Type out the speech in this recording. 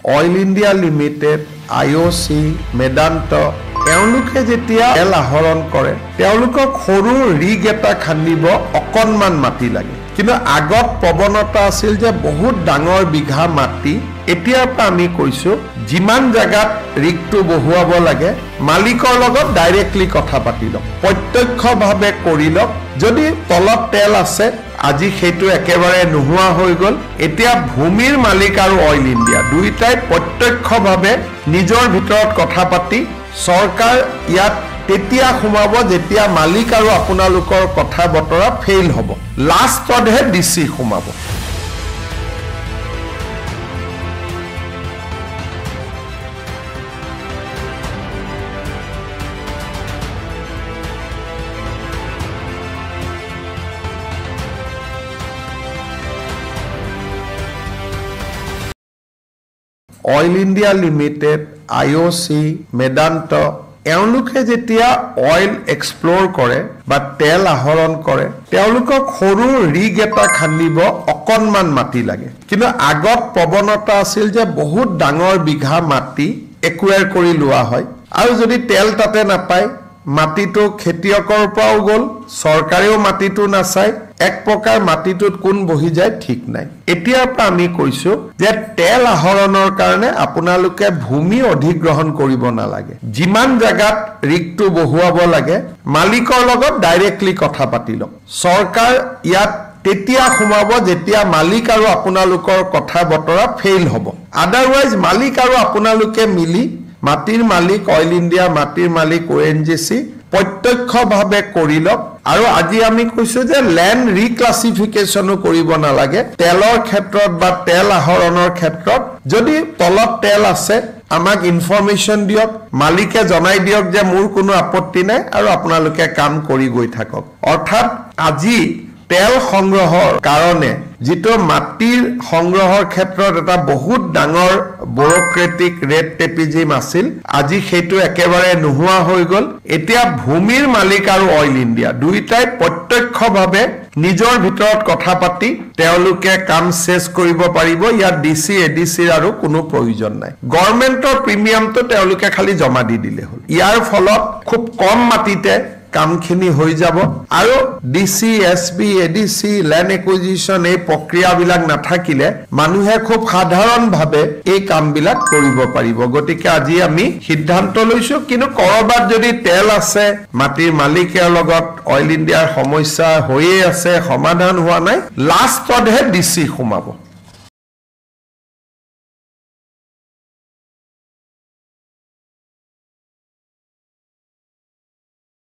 oil India limited, IOC, Medanta তেওঁলোকে যেতিয়া তেল আহৰণ কৰে তেওঁলোকক সৰু ৰিগ এটা খান্দিব অকণমান মাটি লাগে কিন্তু আগত প্ৰৱণতা আছিল যে বহুত ডাঙৰ বিঘা মাটি এতিয়াৰ পৰা আমি কৈছো যিমান জায়গাত ৰিগটো বহুৱাব লাগে মালিকৰ লগত ডাইৰেক্টলি কথা পাতি লওক প্ৰত্যক্ষভাৱে কৰি লওক যদি তলত তেল আছে আজি সেইটো একেবাৰে নোহোৱা হৈ গল এতিয়া ভূমিৰ মালিক আৰু অইল ইণ্ডিয়া দুইটাই প্ৰত্যক্ষভাৱে নিজৰ ভিতৰত কথা পাতি সৰকাৰ ইয়াত তেতিয়া সোমাব যেতিয়া মালিক আৰু আপোনালোকৰ কথা বতৰা ফেইল হ'ব লাষ্টতহে ডিসি সোমাব oil India limited, IOC, Medanta এওঁলোকে যেতিয়া অইল এক্সপ্লোৰ কৰে বা তেল আহৰণ কৰে তেওঁলোকক সৰু ৰিগ এটা খান্দিব অকণমান মাটি লাগে কিন্তু আগত প্ৰৱণতা আছিল যে বহুত ডাঙৰ বিঘা মাটি একুয়াৰ কৰি লোৱা হয় আৰু যদি তেল তাতে নাপায় মাটিটো খেতিয়কৰ পৰাও গল সৰকাৰেও মাটিটো নাচায় এক প্ৰকাৰ মাটিটোত কোন বহি যায় ঠিক নাই এতিয়াৰ পৰা আমি কৈছো যে তেল আহৰণৰ কাৰণে আপোনালোকে ভূমি অধিগ্ৰহণ কৰিব নালাগে যিমান জায়গাত ৰিগটো বহুৱাব লাগে মালিকৰ লগত ডাইৰেক্টলি কথা পাতি লওক সৰকাৰ ইয়াত তেতিয়া সোমাব যেতিয়া মালিক আৰু আপোনালোকৰ কথা বতৰা ফেইল হ'ব আদাৰৱাইজ মালিক আৰু আপোনালোকে মিলি মাটিৰ মালিক অইল ইণ্ডিয়া মাটিৰ মালিক ONGC প্ৰত্যক্ষভাৱে কৰি লওক আৰু আজি আমি কৈছো যে ল্যান্ড ৰিক্লাসিফিকেশনো কৰিব নালাগে তেলৰ ক্ষেত্ৰত বা তেল আহৰণৰ ক্ষেত্ৰত যদি তলত তেল আছে আমাক ইনফৰমেশন দিয়ক মালিকে জনাই দিয়ক যে মোৰ কোনো আপত্তি নাই আৰু আপোনালোকে কাম কৰি গৈ থাকক অৰ্থাৎ আজি তেল সংগ্ৰহৰ কাৰণে যেটো মাটিৰ সংগ্ৰহৰ ক্ষেত্ৰত এটা বহুত ডাঙৰ ব্যুৰক্ৰেটিক ৰেড টেপিজিম আছিল আজি সেইটো একেবাৰে নোহোৱা হৈ গল এতিয়া ভূমিৰ মালিক আৰু অইল ইণ্ডিয়া দুইটাই প্ৰত্যক্ষভাৱে নিজৰ ভিতৰত কথা পাতি তেওঁলোকে কাম শেষ কৰিব পাৰিব ইয়াত ডিসি এডিসিৰ আৰু কোনো প্ৰয়োজন নাই গভৰ্ণমেণ্টৰ প্ৰিমিয়ামটো তেওঁলোকে খালি জমা দি দিলে হ'ল ইয়াৰ ফলত খুব কম মাটিতে কামখিনি হৈ যাব আৰু DC SP ADC land acquisition এই প্ৰক্ৰিয়াবিলাক নাথাকিলে মানুহে খুব সাধাৰণভাৱে এই কামবিলাক কৰিব পাৰিব গতিকে আজি আমি সিদ্ধান্ত লৈছো কিন্তু কৰবাত যদি তেল আছে মাটিৰ মালিকৰ লগত অইল ইণ্ডিয়াৰ সমস্যা হৈয়ে আছে সমাধান হোৱা নাই লাষ্টতহে ডিসি সোমাব